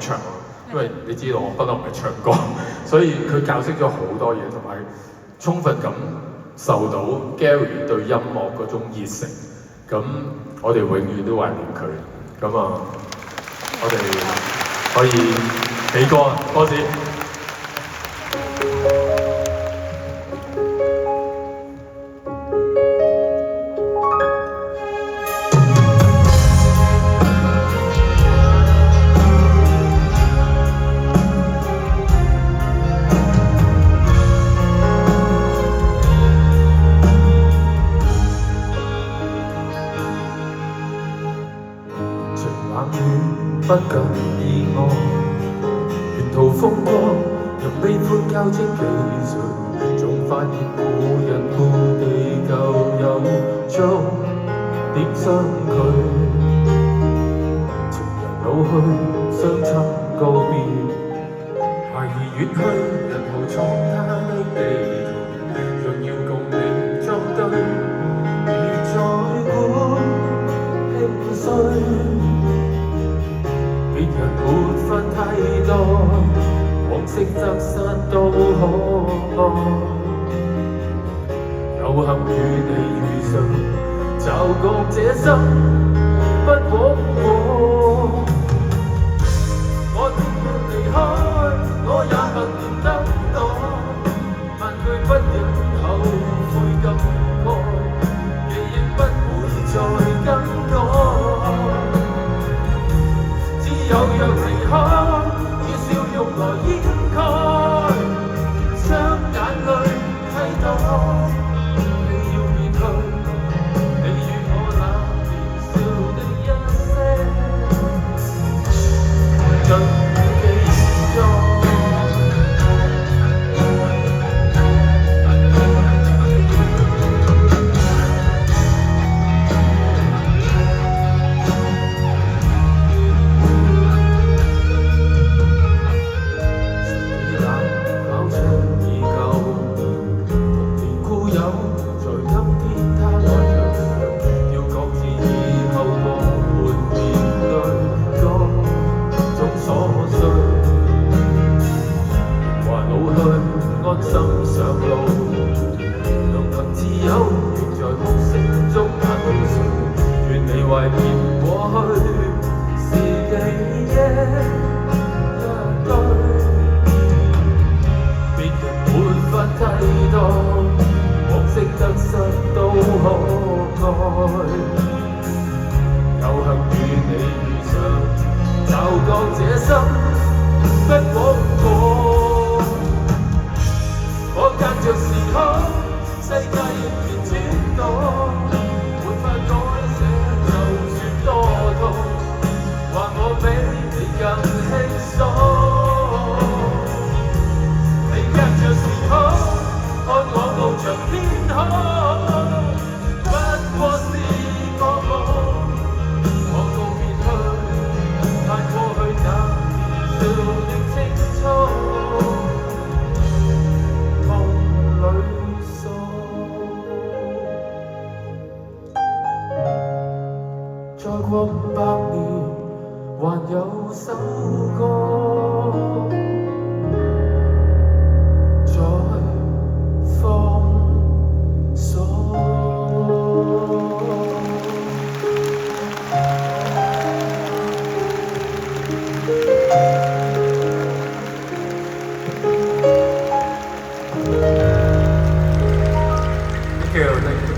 唱，因為你知道我不嬲唔係唱歌，所以佢教識咗好多嘢，同埋充分感受到 Gary 對音樂嗰種熱誠。咁我哋永遠都懷念佢。咁啊，我哋可以起歌啊，多謝。不敢意外，沿途風光，任悲歡交織幾歲，總發現故人故地舊有終點相距。情人老去，相親告別，孩兒遠去，人無創他的地圖，若要共你作對，如在古輕碎。別人沒法替代，往昔得失都可愛。有幸與你遇上，驟覺這生不枉過。我偏要離開，我也默然等待，萬句不忍後悔感慨，記憶不會再更改。有若離開，以笑容來掩蓋，將眼淚替代。你要別去，你與我那年少的一些，盡記載。安心上路，能憑自由，仍在夢醒中眼淚垂。願你懷念過去，是記憶一堆，別人沒法替代，往昔得失都可愛。有幸與你遇上，驟覺這生不枉過。我隔着時空，世界仍然轉動，沒法改寫，就算多痛，話我比你更輕鬆。你隔着時空，看我翱翔天空，不過是個夢。我告別去，盼過去那年少的青葱。再過500年，還有首歌在放送。Thank you.